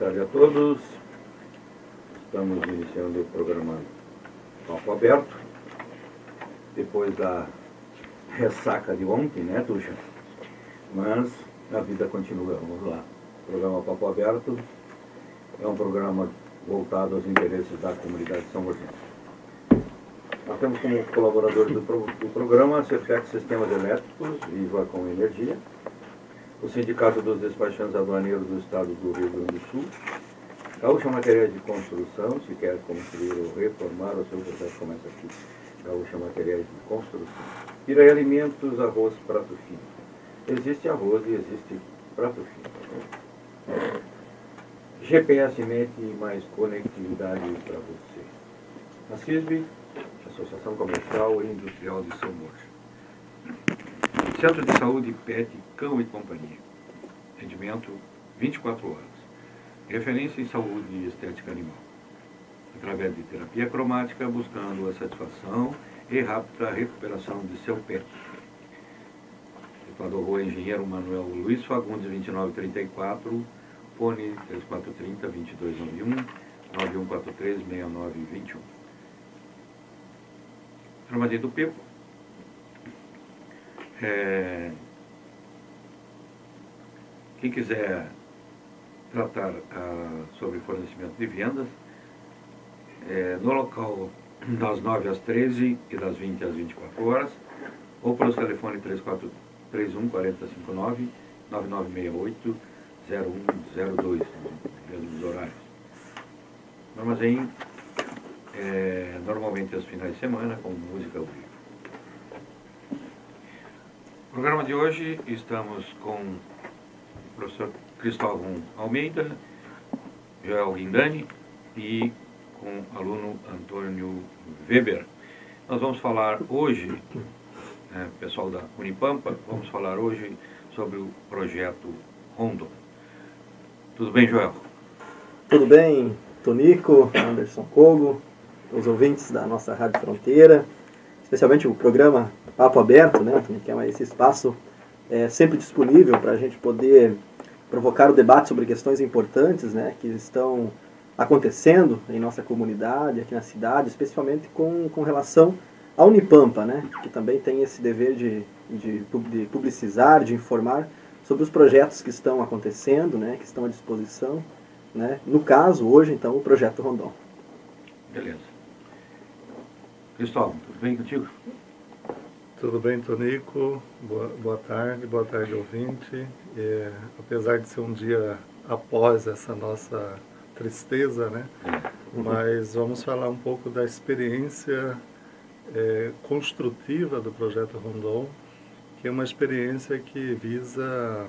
tarde a todos. Estamos iniciando o programa Papo Aberto, depois da ressaca de ontem, né, Tuxa? Mas a vida continua, vamos lá. O programa Papo Aberto é um programa voltado aos interesses da comunidade de São Borgense. Nós temos como colaboradores do programa a Cefec Sistemas Elétricos e Ivarcom Energia, o Sindicato dos Despachantes Aduaneiros do Estado do Rio Grande do Sul, Gaúcha Materiais de Construção, se quer construir ou reformar, o seu processo começa aqui, Gaúcha Materiais de Construção, Piraí Alimentos, Arroz, Prato Fino. Existe arroz e existe prato fino. GPS Net e mais conectividade para você. A CISB, Associação Comercial e Industrial de São Borja. Centro de Saúde Pet, Cão e Companhia. Atendimento 24 horas. Referência em saúde e estética animal. Através de terapia cromática, buscando a satisfação e rápida recuperação de seu pet. Equador Rua Engenheiro Manuel Luiz Fagundes, 2934, fone 3430-2291, 9143-6921. Armazém do Pepo. Quem quiser tratar sobre fornecimento de vendas, no local das 9 às 13 e das 20 às 24 horas, ou pelos telefones 3431-4059, 9968 0102, mesmos horários. O armazém normalmente aos finais de semana, com música ao vivo. No programa de hoje estamos com o professor Cristóvão Almeida, Joel Guindani e com o aluno Antônio Weber. Nós vamos falar hoje, pessoal da Unipampa, vamos falar hoje sobre o projeto Rondon. Tudo bem, Joel? Tudo bem, Tonico, Anderson Kogo, os ouvintes da nossa Rádio Fronteira, especialmente o programa Papo Aberto, né, que é esse espaço sempre disponível para a gente poder provocar o debate sobre questões importantes, né, que estão acontecendo em nossa comunidade, aqui na cidade, especialmente com relação à Unipampa, né, que também tem esse dever de publicizar, de informar sobre os projetos que estão acontecendo, né, que estão à disposição, né, no caso, hoje, então, o Projeto Rondon. Beleza. Cristóvão, tudo bem contigo? Tudo bem, Tonico. Boa tarde, ouvinte. Apesar de ser um dia após essa nossa tristeza, né, mas vamos falar um pouco da experiência construtiva do Projeto Rondon, que é uma experiência que visa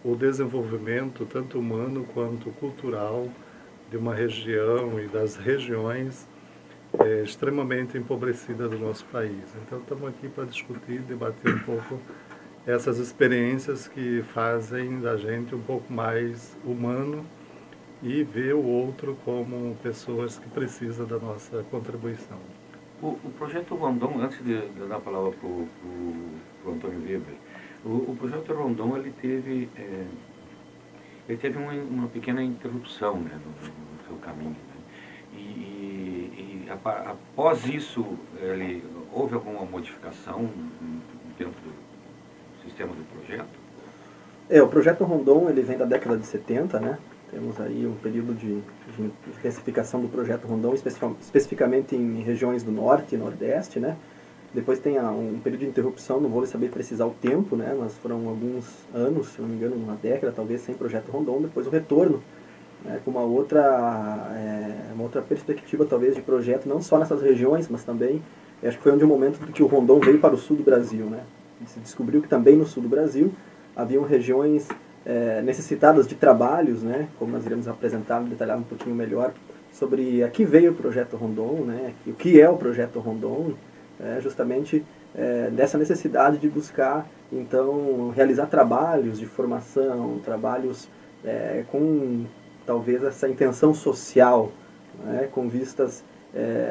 o desenvolvimento tanto humano quanto cultural de uma região e das regiões extremamente empobrecida do nosso país. Então estamos aqui para discutir, debater um pouco essas experiências que fazem da gente um pouco mais humano e ver o outro como pessoas que precisam da nossa contribuição. O projeto Rondon, antes de dar a palavra para o Antônio Weber, o projeto Rondon ele teve uma pequena interrupção, né, no seu caminho. Né? E após isso, houve alguma modificação dentro do sistema do projeto? O projeto Rondon ele vem da década de 70, né? Temos aí um período de intensificação do projeto Rondon, especificamente em regiões do Norte e Nordeste, né? Depois tem um período de interrupção, não vou saber precisar o tempo, né? Mas foram alguns anos, se não me engano, uma década talvez, sem projeto Rondon. Depois o retorno, né, com uma outra perspectiva talvez de projeto, não só nessas regiões, mas também, acho que foi um momento que o Rondon veio para o sul do Brasil, né? E se descobriu que também no sul do Brasil haviam regiões necessitadas de trabalhos, né? Como nós iremos apresentar, detalhar um pouquinho melhor sobre a que veio o projeto Rondon, né? O que é o projeto Rondon, justamente dessa necessidade de buscar, então, realizar trabalhos de formação, trabalhos com talvez essa intenção social, né, com vistas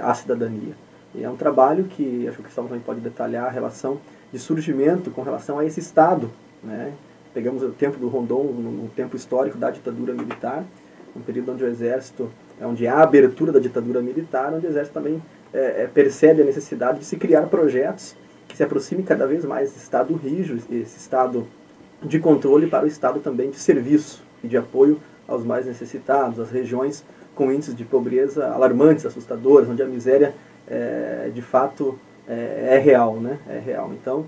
à cidadania. E é um trabalho que, acho que o Cristóvão também pode detalhar a relação de surgimento com relação a esse Estado, né, pegamos o tempo do Rondon, no tempo histórico da ditadura militar, um período onde o Exército, onde há a abertura da ditadura militar, onde o Exército também percebe a necessidade de se criar projetos que se aproximem cada vez mais desse Estado rígido, esse Estado de controle, para o Estado também de serviço e de apoio aos mais necessitados, às regiões com índices de pobreza alarmantes, assustadores, onde a miséria de fato é real, né? É real. Então,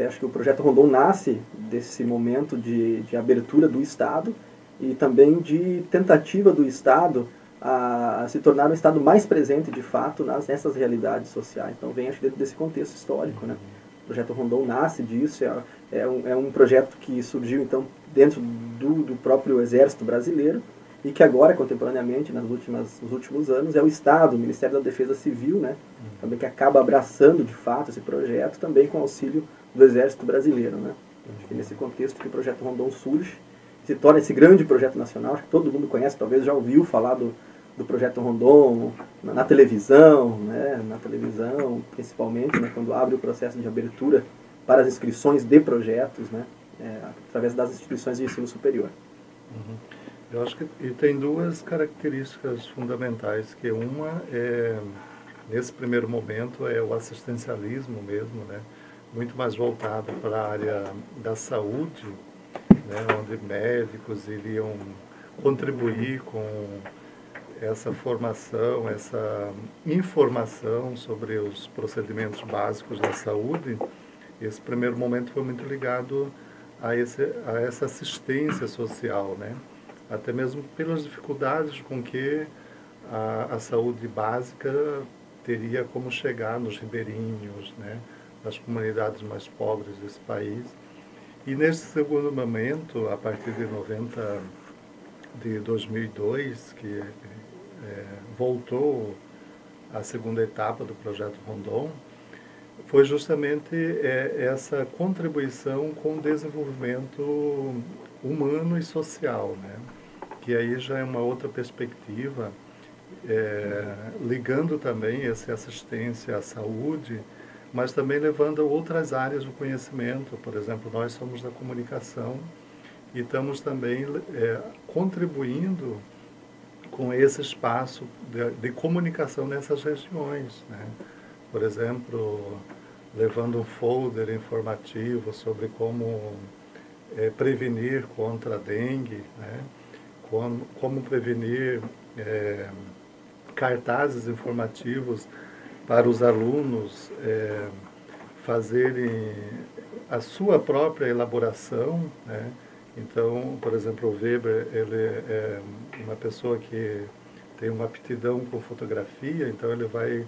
acho que o Projeto Rondon nasce desse momento de abertura do Estado e também de tentativa do Estado a se tornar um Estado mais presente, de fato, nessas realidades sociais. Então, vem, acho, dentro desse contexto histórico, né? O Projeto Rondon nasce disso, é um projeto que surgiu, então, dentro do próprio Exército Brasileiro e que agora, contemporaneamente, nos últimos anos, é o Estado, o Ministério da Defesa Civil, né? Também que acaba abraçando, de fato, esse projeto, também com auxílio do Exército Brasileiro, né? Acho que nesse contexto que o Projeto Rondon surge, se torna esse grande projeto nacional, acho que todo mundo conhece, talvez já ouviu falar do Projeto Rondon na televisão, né? Na televisão, principalmente, né? Quando abre o processo de abertura para as inscrições de projetos, né? Através das instituições de ensino superior. Eu acho que tem duas características fundamentais, que uma nesse primeiro momento, é o assistencialismo mesmo, né? Muito mais voltado para a área da saúde, né? Onde médicos iriam contribuir com essa formação, essa informação sobre os procedimentos básicos da saúde. Esse primeiro momento foi muito ligado a essa assistência social, né? Até mesmo pelas dificuldades com que a saúde básica teria como chegar nos ribeirinhos, né? Nas comunidades mais pobres desse país. E nesse segundo momento, a partir de 2002, que voltou a segunda etapa do Projeto Rondon, foi justamente essa contribuição com o desenvolvimento humano e social, né? Que aí já é uma outra perspectiva, ligando também essa assistência à saúde, mas também levando a outras áreas do conhecimento. Por exemplo, nós somos da comunicação e estamos também contribuindo com esse espaço de comunicação nessas regiões, né? Por exemplo, levando um folder informativo sobre como prevenir contra a dengue, né? Como prevenir cartazes informativos para os alunos fazerem a sua própria elaboração, né? Então, por exemplo, o Weber, ele é uma pessoa que tem uma aptidão com fotografia, então ele vai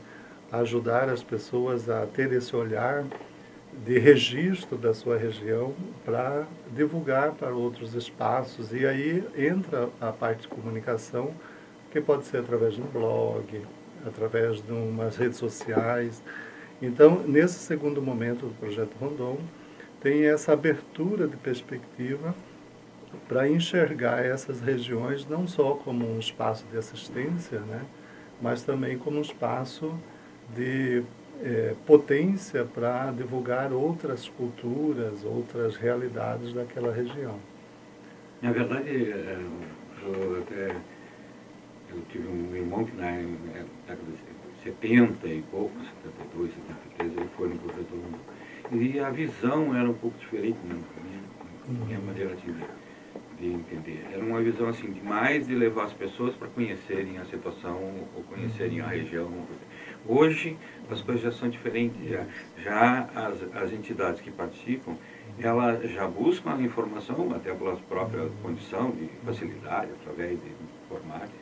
ajudar as pessoas a ter esse olhar de registro da sua região para divulgar para outros espaços. E aí entra a parte de comunicação, que pode ser através de um blog, através de umas redes sociais. Então, nesse segundo momento do Projeto Rondon, tem essa abertura de perspectiva para enxergar essas regiões não só como um espaço de assistência, né, mas também como um espaço de potência para divulgar outras culturas, outras realidades daquela região. Na verdade, eu tive um irmão que na década de 70 e pouco, 72, 73, ele foi no Projeto Rondon. E a visão era um pouco diferente, na minha maneira de entender. Era uma visão assim, mais de levar as pessoas para conhecerem a situação ou conhecerem a região. Hoje as coisas já são diferentes. Já as entidades que participam, elas já buscam a informação, até pela própria condição de facilidade, através de informática,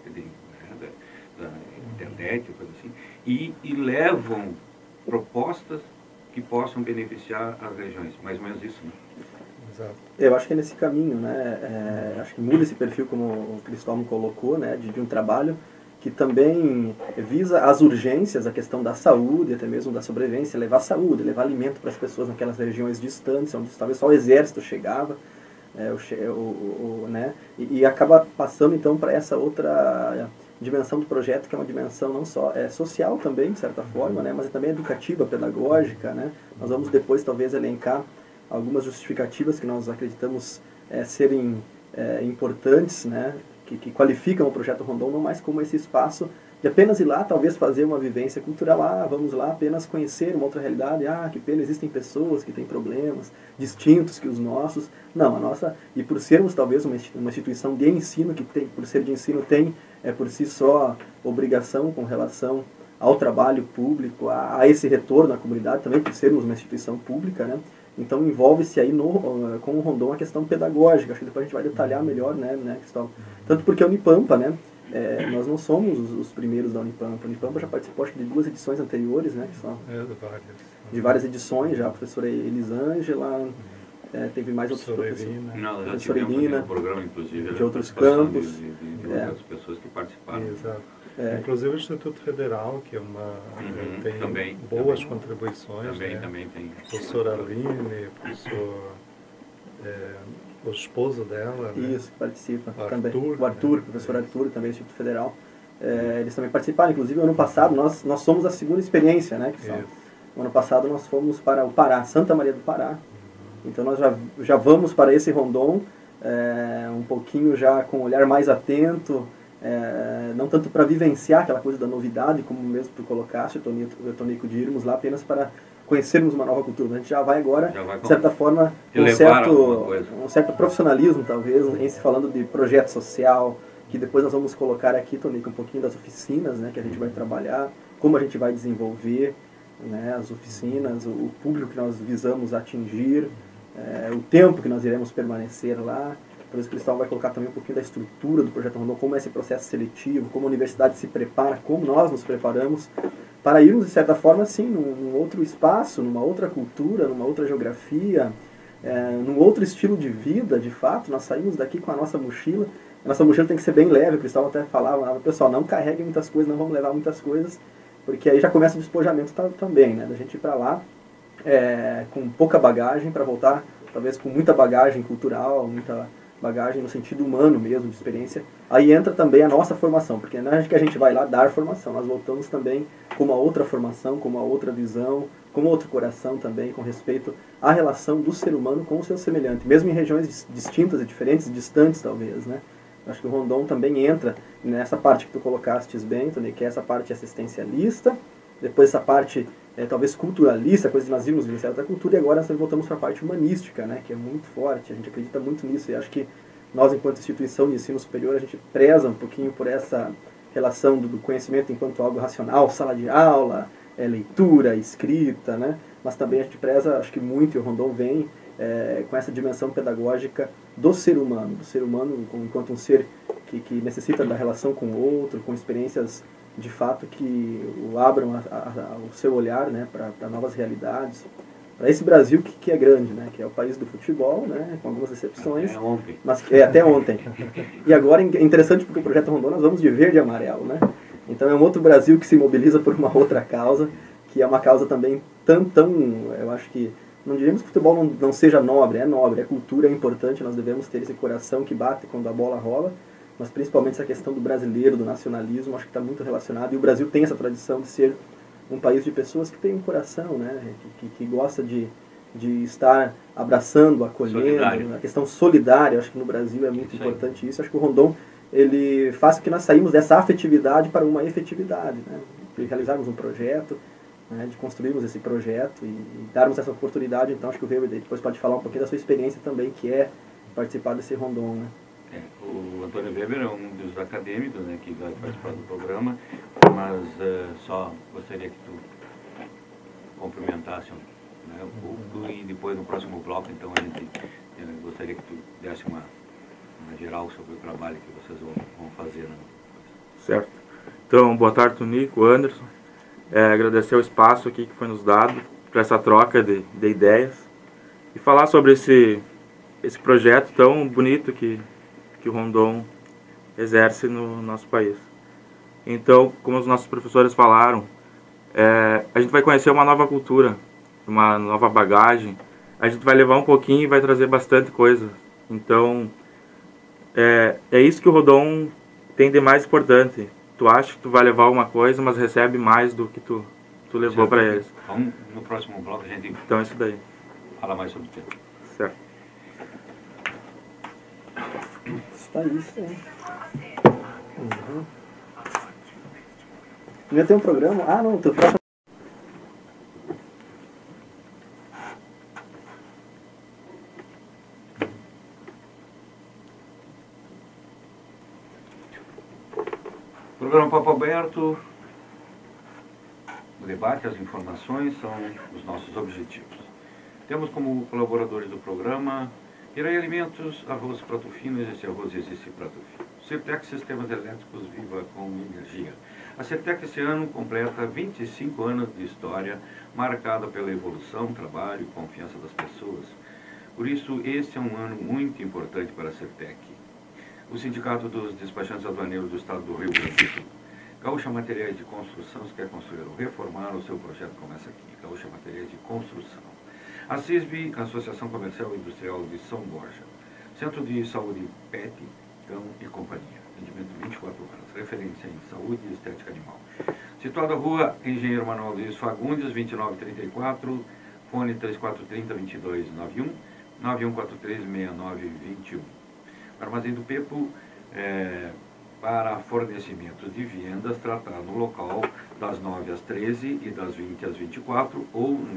da internet, coisa assim, e levam propostas que possam beneficiar as regiões. Mais ou menos isso, né? Exato. Eu acho que é nesse caminho, né? Acho que muda esse perfil, como o Cristóvão colocou, né? De um trabalho que também visa as urgências, a questão da saúde, até mesmo da sobrevivência, levar saúde, levar alimento para as pessoas naquelas regiões distantes, onde talvez só o exército chegava, né? E acaba passando então para essa outra dimensão do projeto, que é uma dimensão não só social também, de certa forma, né? Mas também educativa, pedagógica, né? Nós vamos depois talvez elencar algumas justificativas que nós acreditamos serem importantes, né, que qualificam o Projeto Rondon, não mais como esse espaço de apenas ir lá, talvez fazer uma vivência cultural, vamos lá apenas conhecer uma outra realidade, que pena, existem pessoas que têm problemas distintos que os nossos. Não, a nossa, e por sermos talvez uma instituição de ensino, que tem, por ser de ensino, tem por si só obrigação com relação ao trabalho público, a esse retorno à comunidade, também por sermos uma instituição pública, né? Então envolve-se aí com o Rondon a questão pedagógica, acho que depois a gente vai detalhar melhor, né, Cristóvão? Tanto porque a Unipampa, né, nós não somos os primeiros da Unipampa. A Unipampa já participou, acho que, de 2 edições anteriores, né? De várias edições já. A professora Elisângela, teve mais outros professores. Não, já tivemos um programa, inclusive, de outros campos. De outras pessoas que participaram. Exato. Inclusive o Instituto Federal, que tem também, boas contribuições. Também tem. Professora Aline, o esposo dela, né? Isso, participa Arthur, também. O Arthur, né? O professor Arthur, também do Instituto Federal. Eles também participaram. Inclusive, ano passado, nós somos a segunda experiência, né? O ano passado nós fomos para o Pará, Santa Maria do Pará. Então nós já vamos para esse Rondon, um pouquinho já com um olhar mais atento, não tanto para vivenciar aquela coisa da novidade, como mesmo tu colocaste, Tonico, de irmos lá apenas para conhecermos uma nova cultura. A gente já vai agora, de certa forma, um certo profissionalismo, talvez, em se falando de projeto social, que depois nós vamos colocar aqui, Tonico, um pouquinho das oficinas, né, que a gente vai trabalhar, como a gente vai desenvolver, né, as oficinas, o público que nós visamos atingir, o tempo que nós iremos permanecer lá. Por isso, o Cristóvão vai colocar também um pouquinho da estrutura do Projeto Rondon, como é esse processo seletivo, como a universidade se prepara, como nós nos preparamos para irmos, de certa forma, assim, num outro espaço, numa outra cultura, numa outra geografia, num outro estilo de vida, de fato. Nós saímos daqui com a nossa mochila. A nossa mochila tem que ser bem leve. O Cristóvão até falava, pessoal, não carreguem muitas coisas, não vamos levar muitas coisas, porque aí já começa o despojamento também, né? Da gente ir para lá com pouca bagagem, para voltar, talvez, com muita bagagem cultural, muita bagagem no sentido humano mesmo, de experiência. Aí entra também a nossa formação, porque não é que a gente vai lá dar formação, nós voltamos também com uma outra formação, com uma outra visão, com outro coração também, com respeito à relação do ser humano com o seu semelhante, mesmo em regiões distintas e diferentes, distantes talvez, né? Acho que o Rondon também entra nessa parte que tu colocastes bem, Tony, que é essa parte assistencialista, depois essa parte talvez culturalista, coisa que nós vimos vivenciar da cultura, e agora nós voltamos para a parte humanística, né, que é muito forte, a gente acredita muito nisso, e acho que nós, enquanto instituição de ensino superior, a gente preza um pouquinho por essa relação do conhecimento enquanto algo racional, sala de aula, leitura, escrita, né, mas também a gente preza, acho que muito, e o Rondon vem com essa dimensão pedagógica do ser humano enquanto um ser que necessita da relação com o outro, com experiências de fato que o abram o seu olhar, né, para novas realidades, para esse Brasil que é grande, né, que é o país do futebol, né, com algumas exceções, mas até ontem. E agora é interessante porque o Projeto Rondon nós vamos de verde e amarelo, né? Então é um outro Brasil que se mobiliza por uma outra causa, que é uma causa também tão eu acho que não diríamos que o futebol não seja nobre, é cultura, é importante, nós devemos ter esse coração que bate quando a bola rola, mas principalmente essa questão do brasileiro, do nacionalismo, acho que está muito relacionado. E o Brasil tem essa tradição de ser um país de pessoas que tem um coração, né? Que gosta de estar abraçando, acolhendo, solidário. A questão solidária, acho que no Brasil é muito importante isso. Acho que o Rondon ele faz com que nós saímos dessa afetividade para uma efetividade, né? De realizarmos um projeto, né? De construirmos esse projeto e darmos essa oportunidade. Então acho que o Weber depois pode falar um pouquinho da sua experiência também, que é participar desse Rondon, né? O Antônio Weber é um dos acadêmicos, né, que vai participar do programa, mas só gostaria que tu cumprimentasse, né, o público, e depois no próximo bloco, então, a gente gostaria que tu desse uma geral sobre o trabalho que vocês vão fazer. Né? Certo. Então, boa tarde, Tonico, Anderson. Agradecer o espaço aqui que foi nos dado para essa troca de ideias e falar sobre esse projeto tão bonito que o Rondon exerce no nosso país. Então, como os nossos professores falaram, a gente vai conhecer uma nova cultura, uma nova bagagem, a gente vai levar um pouquinho e vai trazer bastante coisa. Então, é isso que o Rondon tem de mais importante. Tu acha que tu vai levar uma coisa, mas recebe mais do que tu levou para eles. Vamos no próximo bloco a gente... Então é isso daí. Fala mais sobre o tema. Certo. Está isso, hein? Uhum. Já tem um programa? Ah, não, teu próximo. Programa Papo Aberto, o debate, as informações são os nossos objetivos. Temos como colaboradores do programa Piraí Alimentos, Arroz Prato Fino, Existe Arroz e Existe Prato Fino. Certec Sistemas Elétricos, Viva com Energia. A Certec esse ano completa 25 anos de história, marcada pela evolução, trabalho e confiança das pessoas. Por isso, este é um ano muito importante para a Certec. O Sindicato dos Despachantes Aduaneiros do Estado do Rio Grande do Sul. Gaúcha Materiais de Construção, se quer construir ou reformar, o seu projeto começa aqui. Gaúcha Materiais de Construção. A CISB, Associação Comercial e Industrial de São Borja. Centro de Saúde PET, Cão e Companhia. Atendimento 24 horas. Referência em saúde e estética animal. Situado na rua Engenheiro Manuel Luiz Fagundes, 2934, fone 3430-2291, 9143-6921. Armazém do Pepo, para fornecimento de vendas, tratar no local das 9 às 13 e das 20 às 24, ou nos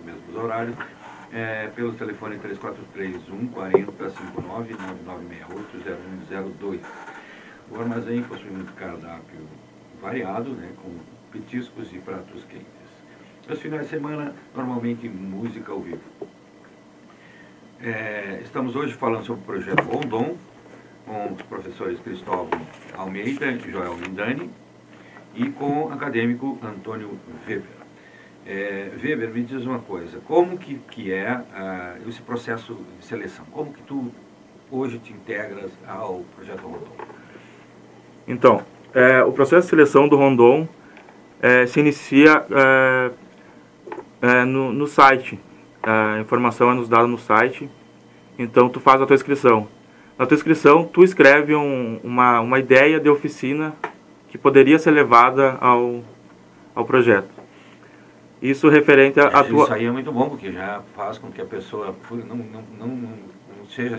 mesmos horários, pelo telefone 3431-40-59-9968-0102. O armazém possui um cardápio variado, né, com petiscos e pratos quentes. Nos finais de semana, normalmente música ao vivo. Estamos hoje falando sobre o projeto Rondon, com os professores Cristóvão Almeida e Joel Lindani, e com o acadêmico Antônio Weber. Weber, me diz uma coisa, como que é esse processo de seleção? Como que tu hoje te integras ao projeto Rondon? Então, o processo de seleção do Rondon se inicia no site. A informação é nos dada no site, então tu faz a tua inscrição. Na tua inscrição, tu escreve uma ideia de oficina que poderia ser levada ao projeto. Isso referente a tua... Isso aí é muito bom, porque já faz com que a pessoa não seja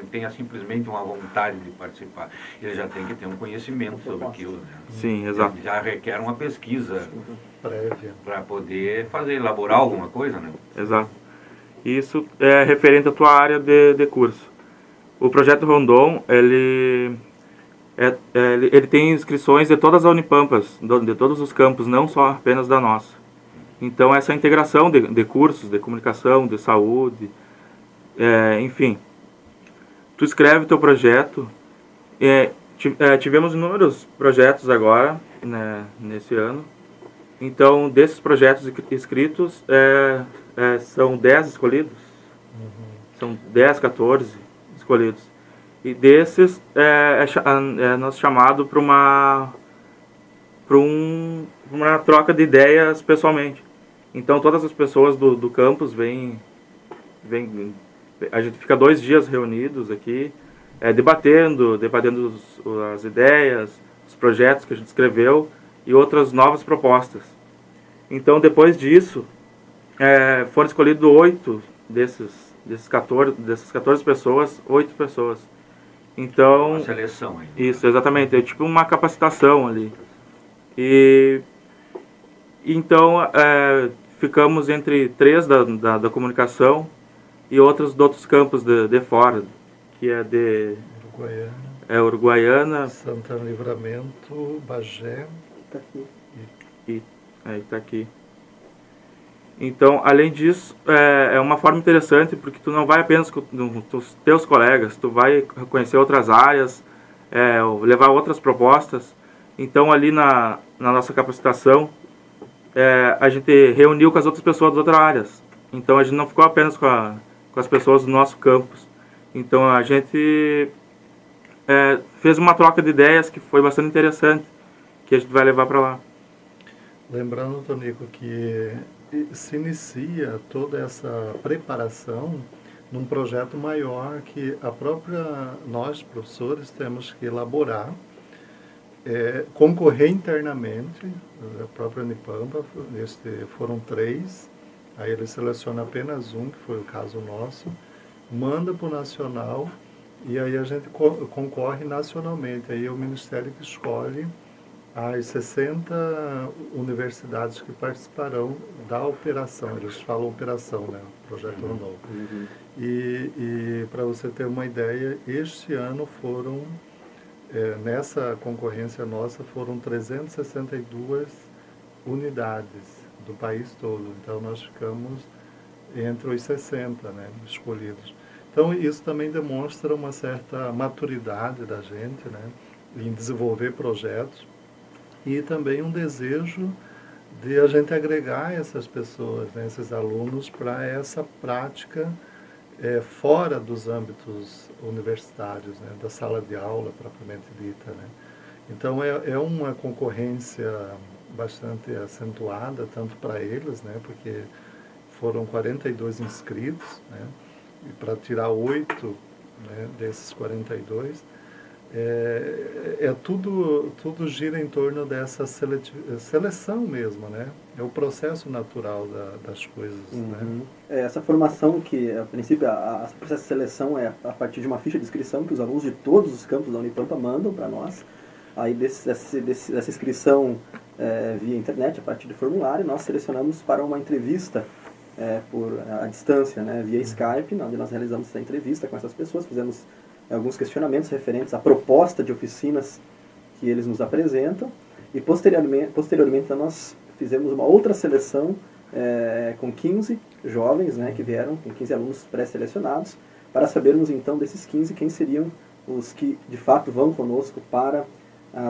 tenha simplesmente uma vontade de participar. Ele já tem que ter um conhecimento sobre aquilo, né? Sim, exato. Ele já requer uma pesquisa prévia para poder elaborar alguma coisa, né? Exato. Isso é referente à tua área de curso. O projeto Rondon, ele tem inscrições de todas as Unipampas, de todos os campos, não só apenas da nossa. Então, essa integração de cursos, de comunicação, de saúde, enfim. Tu escreve o teu projeto. Tivemos inúmeros projetos agora, né, nesse ano. Então, desses projetos escritos, são 10 escolhidos. São 10, 14 escolhidos. E desses, nosso chamado para uma troca de ideias pessoalmente. Então, todas as pessoas do campus vêm, a gente fica 2 dias reunidos aqui, debatendo as ideias, os projetos que a gente escreveu e outras novas propostas. Então, depois disso, foram escolhidos 8 dessas 14 pessoas, 8 pessoas. Então, uma seleção aí. Isso, exatamente. É tipo uma capacitação ali. E então, ficamos entre 3 da comunicação e outros de outros campos de fora, que é de Uruguaiana, Santana Livramento, Bagé. Tá aqui. E tá aqui. Então, além disso, é uma forma interessante, porque tu não vai apenas com os teus colegas, tu vai conhecer outras áreas, levar outras propostas. Então, ali na nossa capacitação, a gente reuniu com as outras pessoas das outras áreas. Então, a gente não ficou apenas com as pessoas do nosso campus. Então, a gente fez uma troca de ideias que foi bastante interessante, que a gente vai levar para lá. Lembrando, Tonico, que se inicia toda essa preparação num projeto maior que nós, professores, temos que elaborar, concorrer internamente. A própria Unipampa, foram 3, aí ele seleciona apenas um, que foi o caso nosso, manda para o Nacional, E aí a gente concorre nacionalmente. Aí é o Ministério que escolhe as 60 universidades que participarão da operação. Eles falam operação, né? O Projeto Rondon. E para você ter uma ideia, este ano foram, nessa concorrência nossa, foram 362 unidades do país todo. Então nós ficamos entre os 60, né, escolhidos. Então isso também demonstra uma certa maturidade da gente, né, em desenvolver projetos e também um desejo de a gente agregar essas pessoas, né, esses alunos, para essa prática fora dos âmbitos universitários, né, da sala de aula propriamente dita, né. Então é uma concorrência bastante acentuada, tanto para eles, né, porque foram 42 inscritos, né, e para tirar 8, né, desses 42, tudo gira em torno dessa seleção mesmo, né? É o processo natural das coisas, né? Essa formação que, a princípio, o processo de seleção é a partir de uma ficha de inscrição que os alunos de todos os campos da Unipampa mandam para nós. Aí dessa inscrição via internet, a partir de formulário, nós selecionamos para uma entrevista à distância, né, via Skype, onde nós realizamos essa entrevista com essas pessoas, fizemos alguns questionamentos referentes à proposta de oficinas que eles nos apresentam, e posteriormente nós fizemos uma outra seleção com 15 jovens, né, que vieram, com 15 alunos pré-selecionados, para sabermos então desses 15 quem seriam os que de fato vão conosco para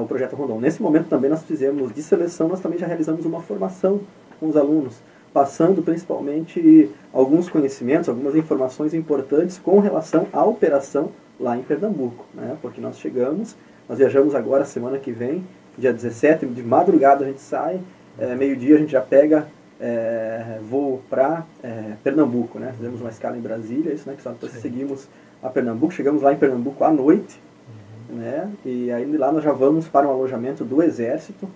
o Projeto Rondon. Nesse momento também nós fizemos de seleção, nós também já realizamos uma formação com os alunos, passando principalmente alguns conhecimentos, algumas informações importantes com relação à operação lá em Pernambuco, né? Porque nós viajamos agora semana que vem, dia 17, de madrugada a gente sai, meio-dia a gente já pega voo para Pernambuco, né? Fizemos uma escala em Brasília, isso, né? Que só depois seguimos a Pernambuco, chegamos lá em Pernambuco à noite, né? E aí lá nós já vamos para um alojamento do Exército.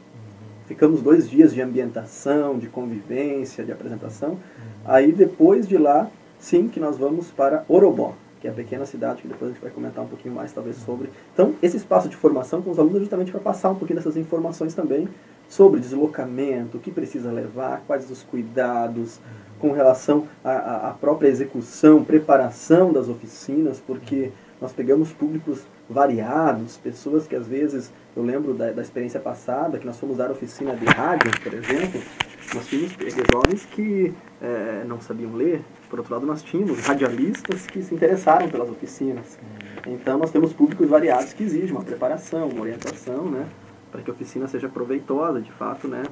Ficamos 2 dias de ambientação, de convivência, de apresentação. Aí depois de lá, sim, que nós vamos para Orobó, que é a pequena cidade que depois a gente vai comentar um pouquinho mais talvez sobre. Então, esse espaço de formação com os alunos é justamente para passar um pouquinho dessas informações também sobre deslocamento, o que precisa levar, quais os cuidados com relação à própria execução, preparação das oficinas, porque nós pegamos públicos variados, pessoas que às vezes, eu lembro da experiência passada, que nós fomos dar oficina de rádio, por exemplo, nós tínhamos jovens que não sabiam ler, por outro lado nós tínhamos radialistas que se interessaram pelas oficinas. Então nós temos públicos variados que exigem uma preparação, uma orientação, né, para que a oficina seja proveitosa, de fato, né,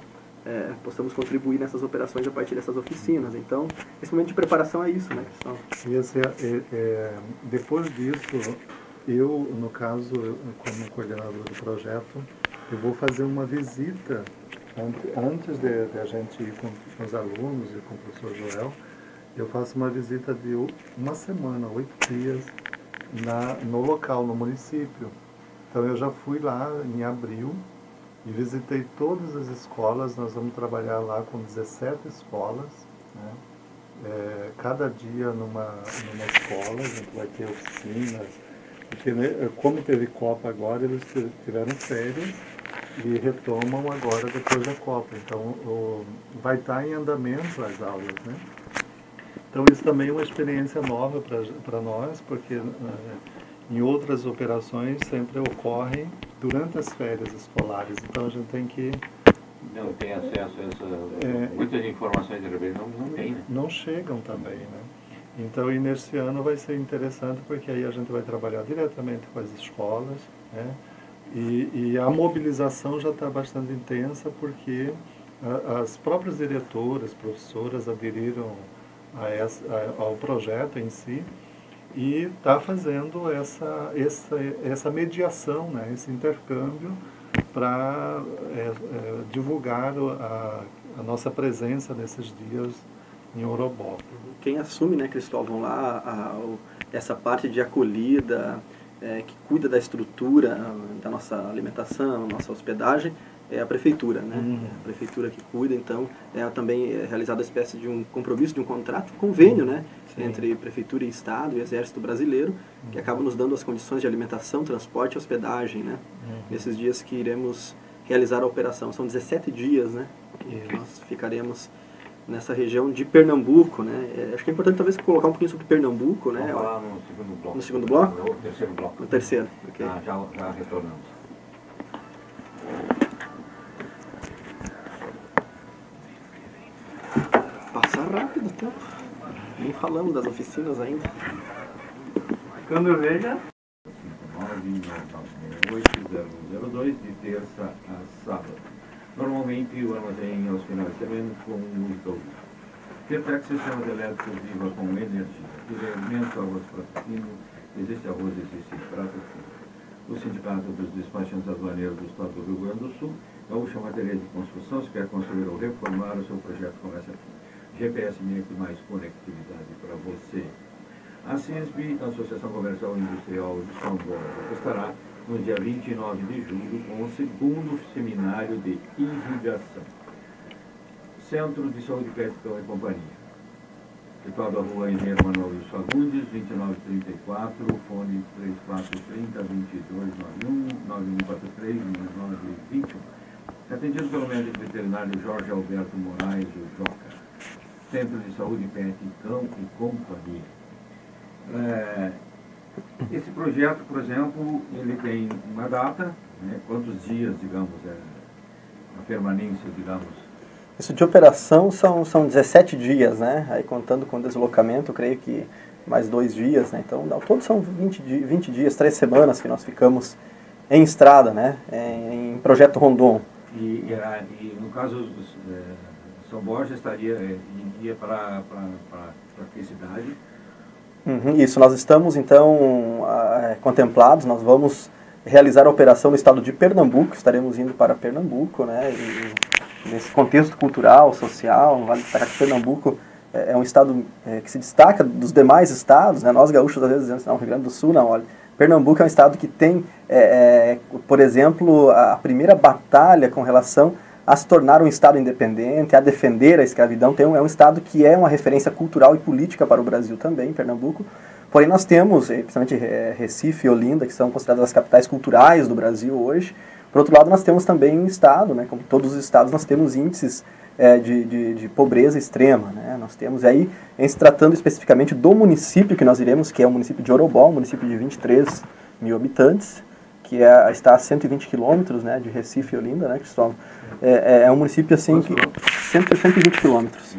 possamos contribuir nessas operações a partir dessas oficinas. Então, esse momento de preparação é isso, né, Cristão? E depois disso, eu, no caso, como coordenador do projeto, eu vou fazer uma visita, antes de a gente ir com os alunos e com o professor Joel, eu faço uma visita de uma semana, 8 dias, no local, no município. Então eu já fui lá em abril e visitei todas as escolas. Nós vamos trabalhar lá com 17 escolas, né? Cada dia numa escola, a gente vai ter oficinas, porque, né, como teve Copa agora, eles tiveram férias e retomam agora depois da Copa. Então vai estar em andamento as aulas, né? Então isso também é uma experiência nova para nós, porque em outras operações sempre ocorrem durante as férias escolares. Então a gente tem que... Não tem acesso a essa... muitas informações de repente não tem, né? Não chegam também, né? Então, e nesse ano vai ser interessante, porque aí a gente vai trabalhar diretamente com as escolas, né? E a mobilização já está bastante intensa, porque as próprias diretoras, professoras aderiram ao projeto em si, e está fazendo essa mediação, né? Esse intercâmbio para divulgar a nossa presença nesses dias em Orobó. Quem assume, né, Cristóvão, lá essa parte de acolhida, que cuida da estrutura, da nossa alimentação, nossa hospedagem, é a prefeitura, né? A prefeitura que cuida, então também é realizada uma espécie de um compromisso, de um contrato, convênio, né? Entre prefeitura e Estado e Exército Brasileiro, que acaba nos dando as condições de alimentação, transporte e hospedagem, né? Nesses dias que iremos realizar a operação. São 17 dias, né? Que nós ficaremos nessa região de Pernambuco, né? Acho que é importante talvez colocar um pouquinho sobre Pernambuco, né? Vamos falar no segundo bloco. No segundo bloco? No terceiro bloco. No terceiro, ok. Já retornamos. Passa rápido o tempo. Nem falamos das oficinas ainda. Quando eu veja... 998-002 de terça a sábado. Normalmente o armazém aos finais de semana com música ao vivo. Tertex Sistemas Elétricos Viva com Energia. Alimentos, arroz prato-fino. Existe arroz, existe prato-fino. O Sindicato dos Despachantes Aduaneiros do Estado do Rio Grande do Sul, Gaúcha Materiais de Construção, se quer construir ou reformar, o seu projeto começa aqui. GPS Net mais conectividade para você. A CISB, Associação Comercial e Industrial de São Paulo, estará no dia 29 de julho com o segundo seminário de irrigação. Centro de Saúde Pet e Companhia. Situado à rua Engenheiro Manuel dos Fagundes, 2934, fone 3430-2291-9143-1921. Atendido pelo médico veterinário Jorge Alberto Moraes, o Joca. Centro de Saúde Pet, Cão e Companhia. Esse projeto, por exemplo, ele tem uma data, né? Quantos dias, digamos, a permanência, digamos? Isso de operação são 17 dias, né? Aí contando com deslocamento, eu creio que mais 2 dias, né? Então, ao todo são 20 dias, 3 semanas que nós ficamos em estrada, né? Em Projeto Rondon. E no caso, São Borja iria para que cidade? Isso, nós estamos então contemplados, nós vamos realizar a operação no estado de Pernambuco, estaremos indo para Pernambuco, né? E nesse contexto cultural, social, vale destacar que Pernambuco é um estado que se destaca dos demais estados, né? Nós gaúchos às vezes dizemos, não, Rio Grande do Sul, não, olha, Pernambuco é um estado que tem, por exemplo, a primeira batalha com relação a se tornar um estado independente, a defender a escravidão. É um estado que é uma referência cultural e política para o Brasil também, Pernambuco. Porém, nós temos, principalmente Recife e Olinda, que são consideradas as capitais culturais do Brasil hoje. Por outro lado, nós temos também um estado, né, como todos os estados, nós temos índices de pobreza extrema, né? Nós temos aí, em se tratando especificamente do município que nós iremos, que é o município de Orobó, um município de 23 mil habitantes, que está a 120 quilômetros, né, de Recife e Olinda, né, Cristóvão? É um município assim que 120 quilômetros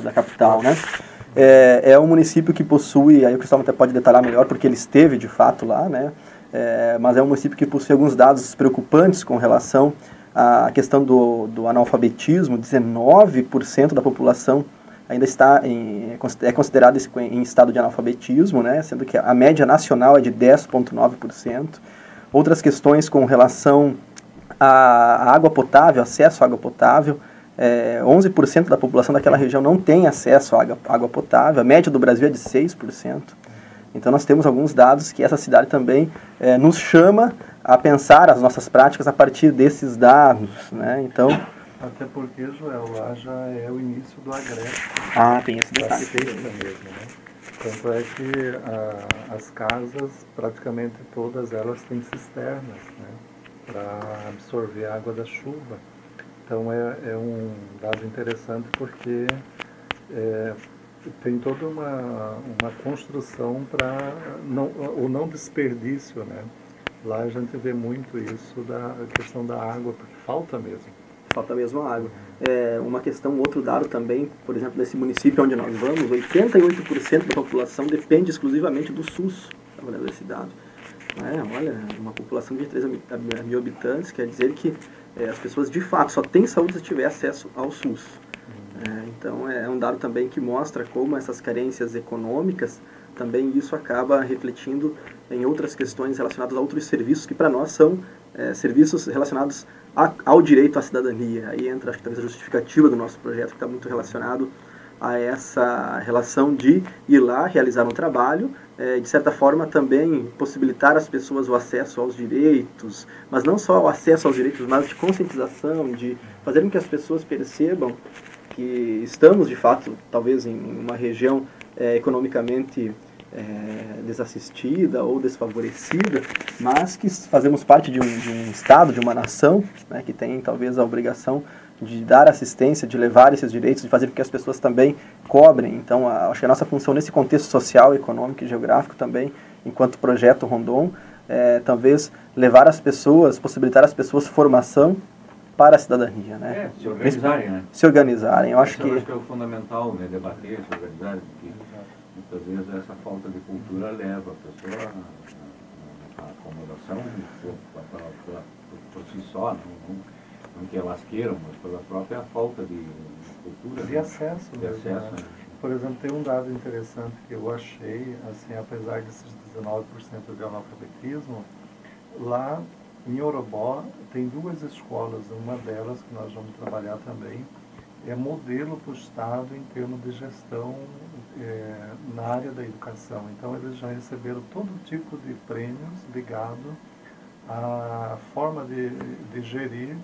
da capital, né? É um município que possui, aí o Cristóvão até pode detalhar melhor, porque ele esteve de fato lá, né? Mas é um município que possui alguns dados preocupantes com relação à questão do analfabetismo. 19% da população ainda é considerada em estado de analfabetismo, né? Sendo que a média nacional é de 10,9%. Outras questões com relação à água potável, acesso à água potável, 11% da população daquela região não tem acesso à água potável, a média do Brasil é de 6%. Então nós temos alguns dados que essa cidade também nos chama a pensar as nossas práticas a partir desses dados, né? Então, até porque, Joel, lá já é o início do agreste. Tem esse detalhe. Mesmo, né? Tanto é que as casas, praticamente todas elas têm cisternas, né, para absorver a água da chuva. Então é um dado interessante porque tem toda uma construção para o não desperdício, né? Lá a gente vê muito isso da questão da água, porque falta mesmo. Falta mesmo a água. Uma questão, outro dado também, por exemplo, nesse município onde nós vamos, 88% da população depende exclusivamente do SUS. Estava olhando esse dado. Olha, uma população de 3 mil habitantes, quer dizer que as pessoas de fato só têm saúde se tiver acesso ao SUS. Então é um dado também que mostra como essas carências econômicas, também isso acaba refletindo em outras questões relacionadas a outros serviços que para nós são serviços relacionados ao direito à cidadania. Aí entra, acho que talvez a justificativa do nosso projeto, que está muito relacionado a essa relação de ir lá, realizar um trabalho, de certa forma, também possibilitar às pessoas o acesso aos direitos, mas não só o acesso aos direitos, mas de conscientização, de fazer com que as pessoas percebam que estamos, de fato, talvez em uma região economicamente desassistida ou desfavorecida, mas que fazemos parte de um Estado, de uma nação, né, que tem talvez a obrigação de dar assistência, de levar esses direitos, de fazer com que as pessoas também cobrem. Então, acho que a nossa função nesse contexto social, econômico e geográfico também, enquanto projeto Rondon, talvez levar as pessoas, possibilitar às pessoas formação para a cidadania, né? Se organizarem, né? Se organizarem. Eu acho que é o fundamental, né? Debater, se organizar, porque muitas vezes essa falta de cultura leva a pessoa à acomodação por si só, não que elas queiram, mas pela própria falta de cultura. De acesso. De acesso, né? Por exemplo, tem um dado interessante que eu achei, assim, apesar desses 19% de analfabetismo, lá em Orobó tem 2 escolas, uma delas que nós vamos trabalhar também, é modelo para o Estado em termos de gestão na área da educação. Então eles já receberam todo tipo de prêmios ligado à forma de gerir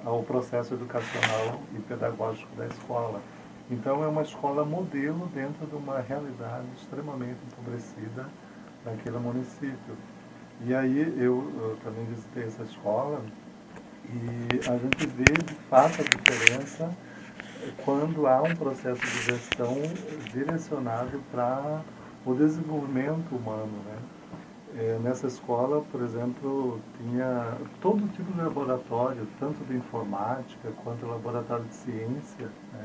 o processo educacional e pedagógico da escola. Então é uma escola modelo dentro de uma realidade extremamente empobrecida naquele município. E aí eu também visitei essa escola e a gente vê de fato a diferença quando há um processo de gestão direcionado para o desenvolvimento humano, né? Nessa escola, por exemplo, tinha todo tipo de laboratório, tanto de informática quanto laboratório de ciência, né?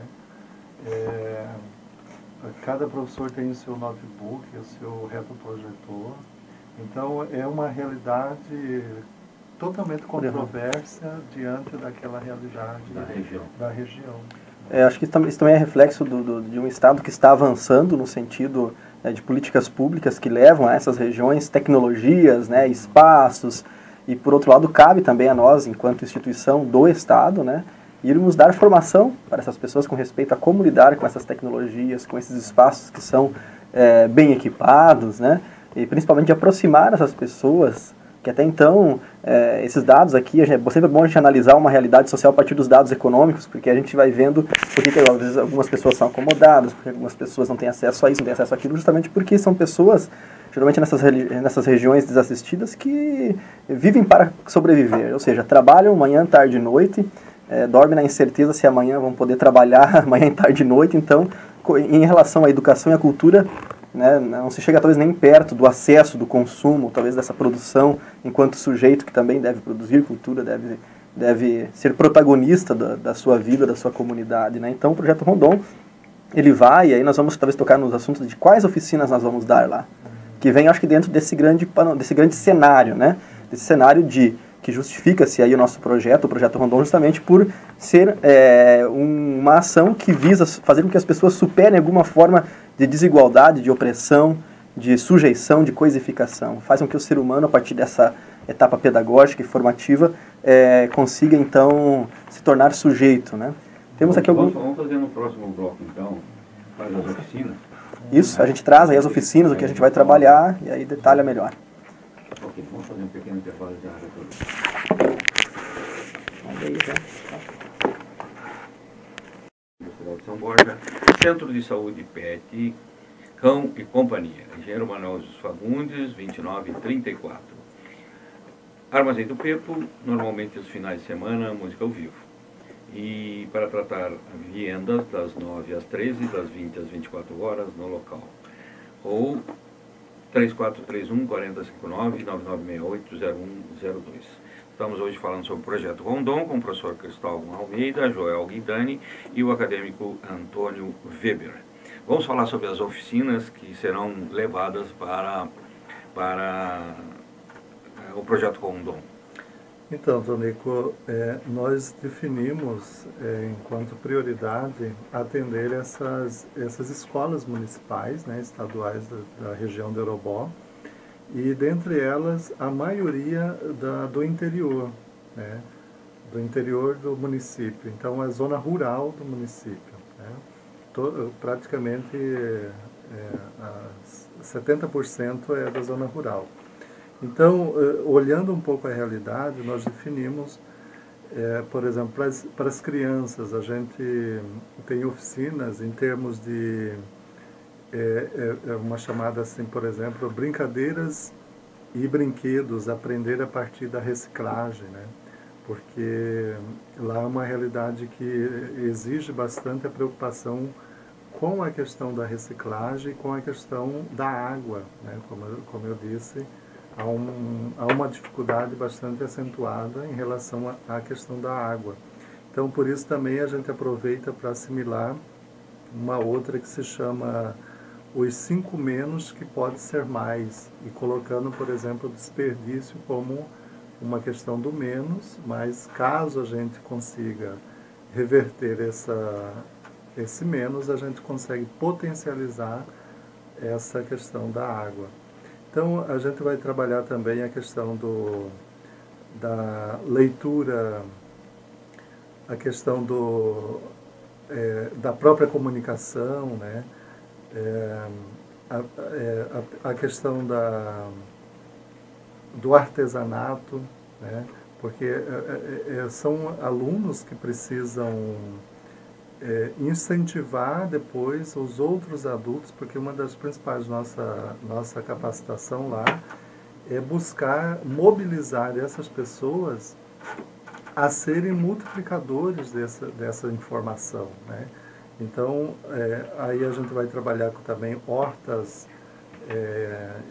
Cada professor tem o seu notebook, o seu retroprojetor. Então, é uma realidade totalmente controversa diante daquela realidade da região. Acho que isso também é reflexo de um Estado que está avançando no sentido de políticas públicas que levam a essas regiões tecnologias, né, espaços, e por outro lado cabe também a nós, enquanto instituição do Estado, né, irmos dar formação para essas pessoas com respeito a como lidar com essas tecnologias, com esses espaços que são bem equipados, né, e principalmente aproximar essas pessoas, que até então, esses dados aqui, é sempre bom a gente analisar uma realidade social a partir dos dados econômicos, porque a gente vai vendo por que às vezes algumas pessoas são acomodadas, porque algumas pessoas não têm acesso a isso, não têm acesso àquilo, justamente porque são pessoas, geralmente nessas regiões desassistidas, que vivem para sobreviver, ou seja, trabalham manhã, tarde e noite, dormem na incerteza se amanhã vão poder trabalhar manhã, tarde e noite. Então, em relação à educação e à cultura, né, não se chega talvez nem perto do acesso, do consumo, talvez dessa produção, enquanto sujeito que também deve produzir cultura, deve ser protagonista da sua vida, da sua comunidade, né? Então o Projeto Rondon, ele vai, e aí nós vamos talvez tocar nos assuntos de quais oficinas nós vamos dar lá, que vem, acho que dentro desse grande cenário, né? Desse cenário que justifica-se aí o nosso projeto, o Projeto Rondon, justamente por ser uma ação que visa fazer com que as pessoas superem alguma forma de desigualdade, de opressão, de sujeição, de coisificação. Faz com que o ser humano, a partir dessa etapa pedagógica e formativa, consiga, então, se tornar sujeito, né? Temos aqui Vamos fazer no próximo bloco, então, faz as oficinas. Isso, a gente traz aí as oficinas, o que a gente vai trabalhar, e aí detalha melhor. Ok, vamos fazer um pequeno intervalo de área. São Borja, Centro de Saúde PET, Cão e Companhia, Engenheiro Manuel dos Fagundes, 2934. Armazém do Pepo, normalmente os finais de semana, música ao vivo. E para tratar vendas das 9 às 13, das 20 às 24 horas no local. Ou 3431-4059-9968-0102. Estamos hoje falando sobre o Projeto Rondon com o professor Cristóvão Almeida, Joel Guidani e o acadêmico Antônio Weber. Vamos falar sobre as oficinas que serão levadas para o Projeto Rondon. Então, Tonico, nós definimos enquanto prioridade atender essas escolas municipais, né, estaduais da região de Orobó, e dentre elas a maioria do interior, né, do interior do município. Então, a zona rural do município, né, praticamente 70% é da zona rural. Então, olhando um pouco a realidade, nós definimos, por exemplo, para as crianças, a gente tem oficinas em termos de, uma chamada assim, por exemplo, brincadeiras e brinquedos, aprender a partir da reciclagem, né? Porque lá é uma realidade que exige bastante a preocupação com a questão da reciclagem e com a questão da água, né? Como eu disse, há uma dificuldade bastante acentuada em relação à questão da água. Então, por isso também a gente aproveita para assimilar uma outra que se chama os 5 menos que pode ser mais, e colocando, por exemplo, o desperdício como uma questão do menos, mas caso a gente consiga reverter esse menos, a gente consegue potencializar essa questão da água. Então, a gente vai trabalhar também a questão da leitura, a questão da própria comunicação, né? A questão do artesanato, né? Porque são alunos que precisam incentivar depois os outros adultos, porque uma das principais nossa capacitação lá é buscar mobilizar essas pessoas a serem multiplicadores dessa informação, né? Então, aí a gente vai trabalhar também hortas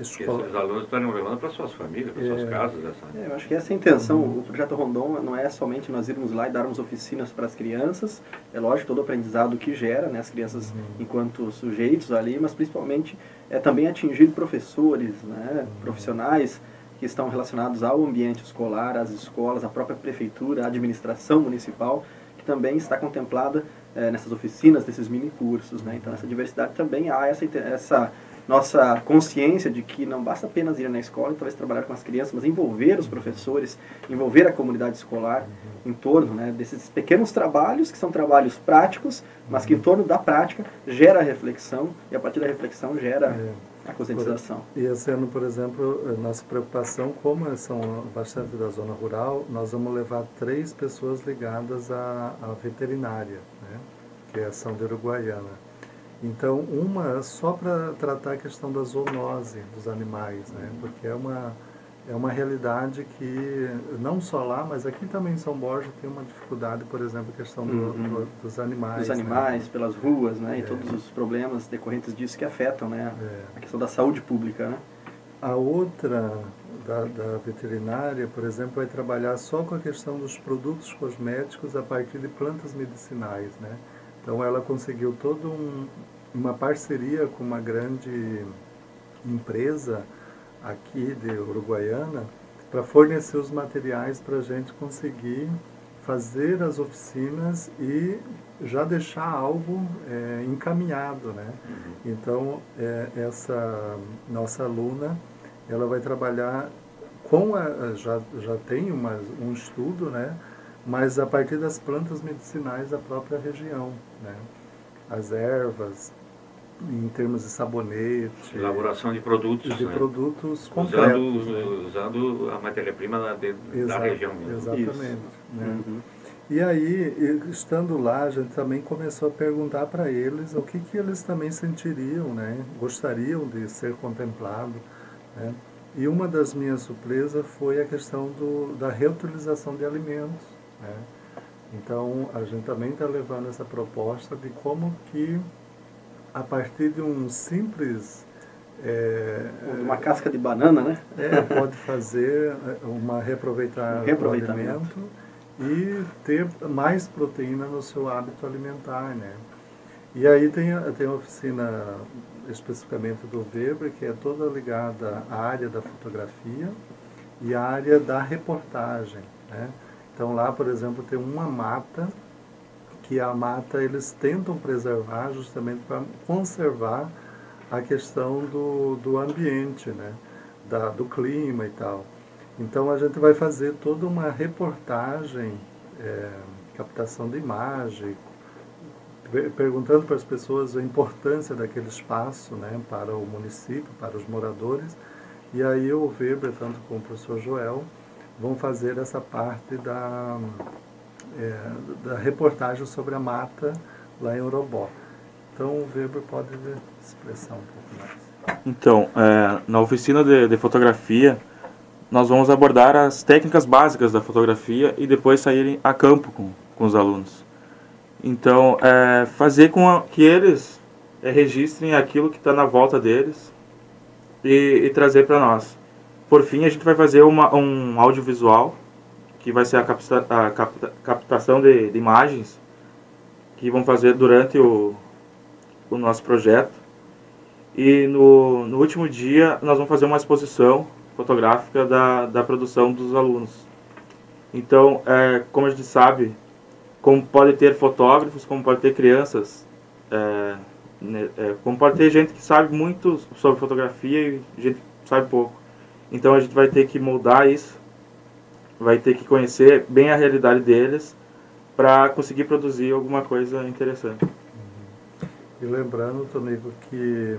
escolas. Os alunos estão levando para suas famílias, para suas casas. Eu acho que essa é a intenção. O Projeto Rondon não é somente nós irmos lá e darmos oficinas para as crianças. É lógico, todo o aprendizado que gera, né, as crianças enquanto sujeitos ali, mas principalmente também atingir professores, né, profissionais que estão relacionados ao ambiente escolar, às escolas, à própria prefeitura, à administração municipal, que também está contemplada nessas oficinas, desses mini cursos, né? Então, nessa diversidade também há essa nossa consciência de que não basta apenas ir na escola e talvez trabalhar com as crianças, mas envolver os professores, envolver a comunidade escolar em torno, né, desses pequenos trabalhos, que são trabalhos práticos, mas que em torno da prática gera reflexão, e a partir da reflexão gera a conscientização. E esse ano, por exemplo, nossa preocupação, como são bastante da zona rural, nós vamos levar 3 pessoas ligadas à veterinária, né, que são de Uruguaiana. Então, uma só para tratar a questão da zoonose dos animais, né, porque é uma realidade que, não só lá, mas aqui também em São Borja tem uma dificuldade, por exemplo, a questão dos animais. Dos animais, né, pelas ruas, né, e É. todos os problemas decorrentes disso que afetam, né, a questão da saúde pública, né. A outra, da veterinária, por exemplo, vai trabalhar só com a questão dos produtos cosméticos a partir de plantas medicinais, né. Então, ela conseguiu toda uma parceria com uma grande empresa aqui de Uruguaiana para fornecer os materiais para a gente conseguir fazer as oficinas e já deixar algo encaminhado, né? Então, essa nossa aluna, ela vai trabalhar com já tem um estudo, né? Mas a partir das plantas medicinais da própria região, né? As ervas, em termos de sabonete, Elaboração de produtos, de né? produtos completos, usando a matéria-prima da região mesmo. Exatamente. Né? E aí, estando lá, a gente também começou a perguntar para eles o que eles também sentiriam, né? Gostariam de ser contemplado, né? E uma das minhas surpresas foi a questão da reutilização de alimentos, né? Então, a gente também está levando essa proposta de como que, a partir de um simples... uma casca de banana, né? Pode fazer um reaproveitamento do alimento e ter mais proteína no seu hábito alimentar, né? E aí tem a oficina especificamente do Weber, que é toda ligada à área da fotografia e à área da reportagem, né? Então lá, por exemplo, tem uma mata, que a mata eles tentam preservar justamente para conservar a questão do ambiente, né? Do clima e tal. Então a gente vai fazer toda uma reportagem, captação de imagem, perguntando para as pessoas a importância daquele espaço, né, para o município, para os moradores. E aí o Weber, tanto como o professor Joel, vão fazer essa parte da reportagem sobre a mata lá em Orobó. Então o Weber pode expressar um pouco mais. Então, na oficina de fotografia, nós vamos abordar as técnicas básicas da fotografia e depois sair a campo com os alunos. Então, fazer que eles registrem aquilo que está na volta deles e trazer para nós. Por fim, a gente vai fazer um audiovisual, que vai ser a captação de imagens, que vamos fazer durante o nosso projeto. E no último dia, nós vamos fazer uma exposição fotográfica da produção dos alunos. Então, como a gente sabe, como pode ter fotógrafos, como pode ter crianças, como pode ter gente que sabe muito sobre fotografia e gente que sabe pouco. Então a gente vai ter que moldar isso, vai ter que conhecer bem a realidade deles para conseguir produzir alguma coisa interessante. E lembrando, Tonico, que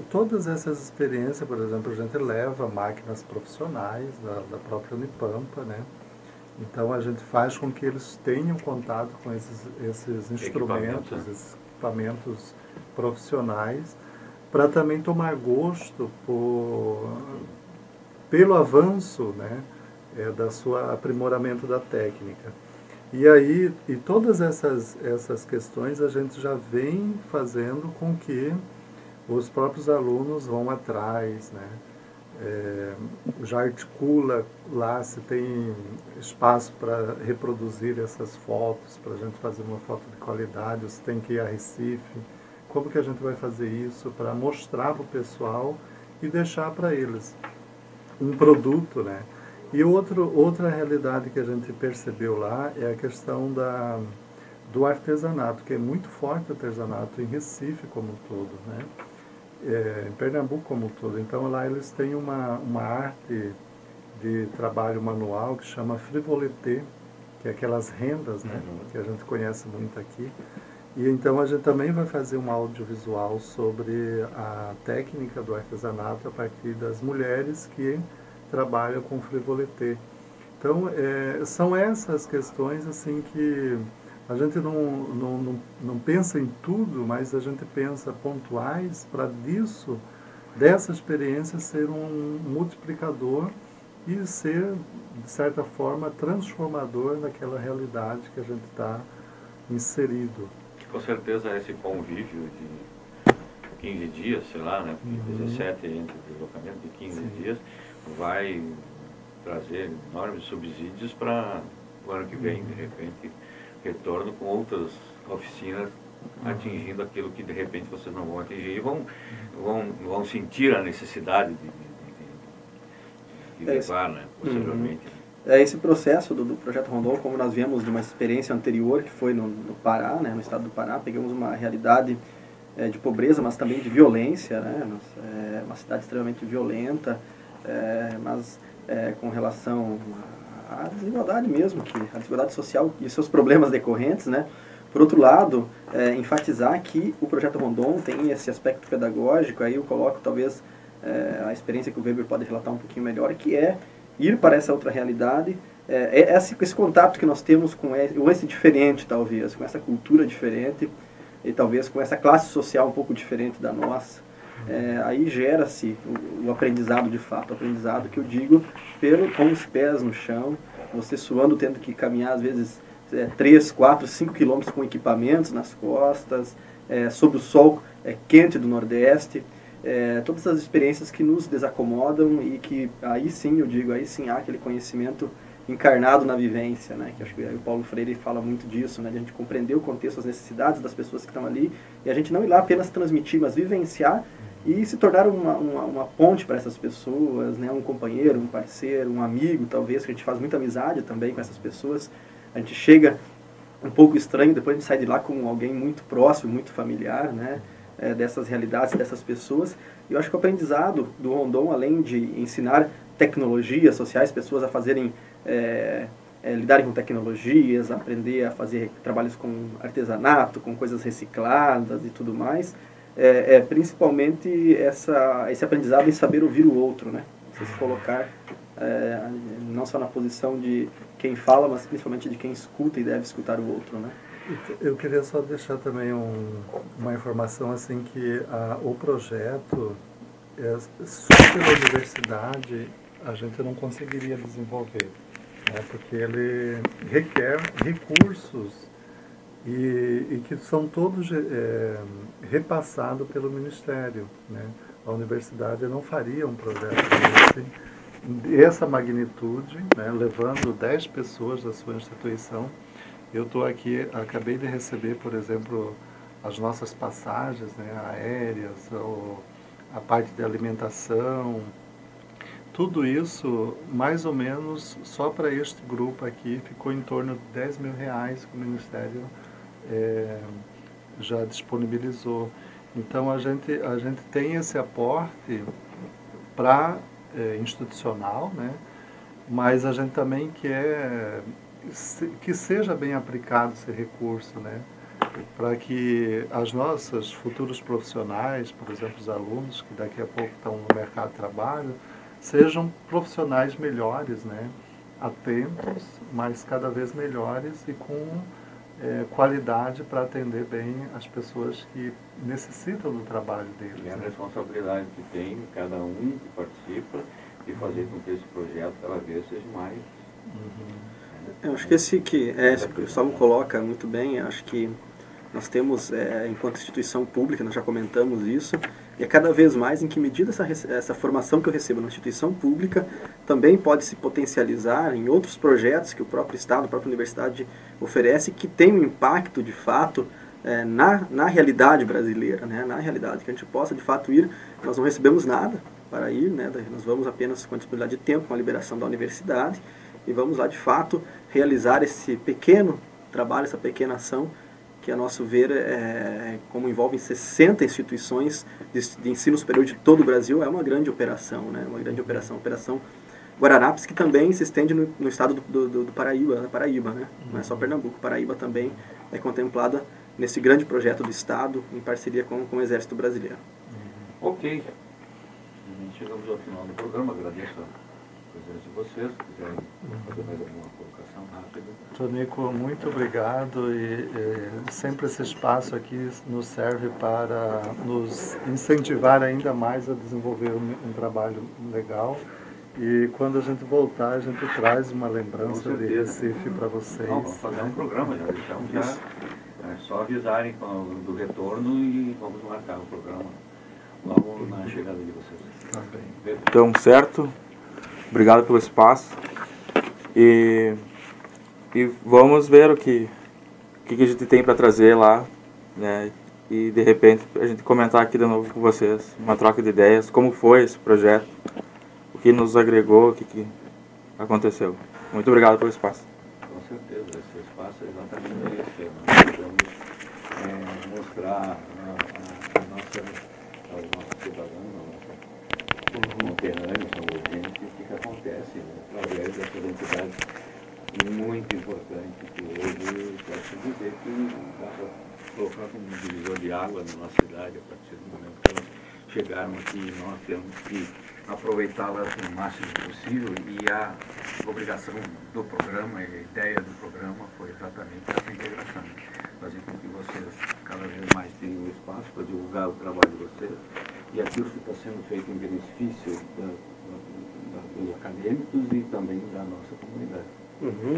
todas essas experiências, por exemplo, a gente leva máquinas profissionais da própria Unipampa, né? Então a gente faz com que eles tenham contato com esses instrumentos, esses equipamentos profissionais, para também tomar gosto pelo avanço, né, da sua aprimoramento da técnica. E aí, todas essas questões a gente já vem fazendo com que os próprios alunos vão atrás, né? Já articula lá se tem espaço para reproduzir essas fotos, para a gente fazer uma foto de qualidade, ou se tem que ir a Recife, como que a gente vai fazer isso para mostrar para o pessoal e deixar para eles um produto, né? E outra realidade que a gente percebeu lá é a questão do artesanato, que é muito forte o artesanato em Recife como um todo, né? Em Pernambuco como um todo. Então lá eles têm uma arte de trabalho manual que chama frivoleté, que é aquelas rendas, né, que a gente conhece muito aqui. E então a gente também vai fazer um audiovisual sobre a técnica do artesanato a partir das mulheres que trabalham com frivoleté. Então são essas questões assim que a gente não pensa em tudo, mas a gente pensa pontuais para dessa experiência ser um multiplicador e ser, de certa forma, transformador naquela realidade que a gente está inserido. Com certeza esse convívio de 15 dias, sei lá, né? 17 entre o deslocamento de 15 dias, vai trazer enormes subsídios para o ano que vem, de repente, retorno com outras oficinas atingindo aquilo que de repente vocês não vão atingir e vão sentir a necessidade de levar, né, posteriormente. Esse processo do Projeto Rondon, como nós viemos de uma experiência anterior, que foi no Pará, né, no estado do Pará, pegamos uma realidade de pobreza, mas também de violência, né, uma cidade extremamente violenta, mas com relação a desigualdade mesmo, a desigualdade social e seus problemas decorrentes, né? Por outro lado, enfatizar que o Projeto Rondon tem esse aspecto pedagógico, aí eu coloco talvez a experiência que o Weber pode relatar um pouquinho melhor, que é ir para essa outra realidade, esse contato que nós temos com esse diferente, talvez, com essa cultura diferente e talvez com essa classe social um pouco diferente da nossa. Aí gera-se o aprendizado de fato, o aprendizado que eu digo com os pés no chão, você suando, tendo que caminhar às vezes 3, 4, 5 quilômetros com equipamentos nas costas, sob o sol quente do Nordeste, todas as experiências que nos desacomodam e que aí sim, eu digo, aí sim há aquele conhecimento encarnado na vivência, né? Que acho que o Paulo Freire fala muito disso, né? De a gente compreender o contexto, as necessidades das pessoas que estão ali e a gente não ir lá apenas transmitir, mas vivenciar e se tornar uma ponte para essas pessoas, né? Um companheiro, um parceiro, um amigo, talvez, que a gente faz muita amizade também com essas pessoas. A gente chega um pouco estranho, depois a gente sai de lá com alguém muito próximo, muito familiar, né? Dessas realidades, dessas pessoas. E eu acho que o aprendizado do Rondon, além de ensinar tecnologias sociais, pessoas a fazerem lidarem com tecnologias, aprender a fazer trabalhos com artesanato, com coisas recicladas e tudo mais, principalmente esse aprendizado em saber ouvir o outro, né? Você se colocar não só na posição de quem fala, mas principalmente de quem escuta e deve escutar o outro, né? Eu queria só deixar também uma informação assim que o projeto só pela universidade a gente não conseguiria desenvolver, né? Porque ele requer recursos e que são todos repassados pelo Ministério, né? A universidade não faria um projeto dessa magnitude, né? Levando 10 pessoas da sua instituição. Eu estou aqui, acabei de receber, por exemplo, as nossas passagens, né, aéreas, a parte de alimentação, tudo isso, mais ou menos, só para este grupo aqui, ficou em torno de 10 mil reais que o Ministério já disponibilizou. Então, a gente tem esse aporte para institucional, né, mas a gente também quer que seja bem aplicado esse recurso, né? Para que as nossas futuros profissionais, por exemplo, os alunos que daqui a pouco estão no mercado de trabalho, sejam profissionais melhores, né? Atentos, mas cada vez melhores e com qualidade para atender bem as pessoas que necessitam do trabalho deles. E a né? responsabilidade que tem cada um que participa de fazer com que esse projeto cada vez seja mais... Eu acho que isso que o Gustavo coloca muito bem. Acho que nós temos, enquanto instituição pública, nós já comentamos isso, e cada vez mais em que medida essa formação que eu recebo na instituição pública também pode se potencializar em outros projetos que o próprio Estado, a própria universidade oferece, que tem um impacto de fato na realidade brasileira, né? Na realidade, que a gente possa de fato ir. Nós não recebemos nada para ir, né? Nós vamos apenas com a disponibilidade de tempo, com a liberação da universidade, e vamos lá de fato realizar esse pequeno trabalho, essa pequena ação, que a nosso ver, como envolve 60 instituições de ensino superior de todo o Brasil, é uma grande operação, né? Uma grande operação, Operação Guararapes, que também se estende no estado do Paraíba, né? Não é só Pernambuco, Paraíba também é contemplada nesse grande projeto do Estado, em parceria com o Exército Brasileiro. Ok. Chegamos ao final do programa, agradeço a presença de vocês. Se quiserem fazer mais alguma colocação rápida. Tonico, muito obrigado e sempre esse espaço aqui nos serve para nos incentivar ainda mais a desenvolver um trabalho legal. E quando a gente voltar, a gente traz uma lembrança de Recife para vocês. Não, vamos fazer um programa já. Então, já é só avisarem do retorno e vamos marcar o programa logo na chegada de vocês. Tá bem. Então, certo. Obrigado pelo espaço. E vamos ver o que a gente tem para trazer lá, né? E de repente a gente comentar aqui de novo com vocês, uma troca de ideias, como foi esse projeto, o que nos agregou, o que aconteceu. Muito obrigado pelo espaço. Com certeza, esse espaço é exatamente esse. Nós podemos mostrar aos nossos cidadãos, aos nossos conterrâneos, aos ouvintes, o que acontece, né, através dessas entidades muito importantes que hoje posso dizer que dá para colocar como um divisor de água na nossa cidade a partir do momento que elas chegaram aqui. Nós temos que aproveitá-las o máximo possível, e a obrigação do programa, a ideia do programa foi exatamente essa integração, fazer com que vocês cada vez mais tenham espaço para divulgar o trabalho de vocês e aquilo que está sendo feito em benefício dos acadêmicos e também da nossa comunidade.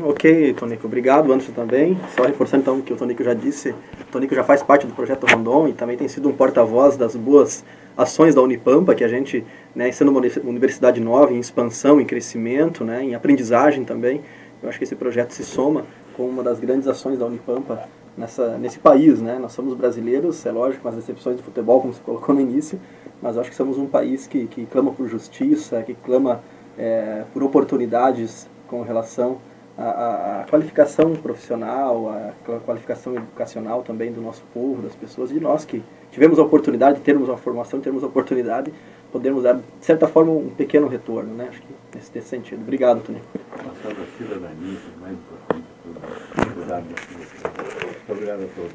Ok, Tonico, obrigado, Anderson também. Só reforçando então o que o Tonico já disse, o Tonico já faz parte do Projeto Rondon e também tem sido um porta-voz das boas ações da Unipampa, que a gente, né, sendo uma universidade nova, em expansão, em crescimento, né, em aprendizagem também, eu acho que esse projeto se soma com uma das grandes ações da Unipampa nesse país, né? Nós somos brasileiros, é lógico, com as exceções do futebol, como você colocou no início, mas acho que somos um país que clama por justiça, que clama por oportunidades com relação à qualificação profissional, à qualificação educacional também do nosso povo, das pessoas, de nós que tivemos a oportunidade de termos uma formação, termos a oportunidade, podemos dar, de certa forma, um pequeno retorno, né? Acho que nesse sentido. Obrigado, Tony. Passar da cidadania, mais importante de tudo. Muito obrigado a todos.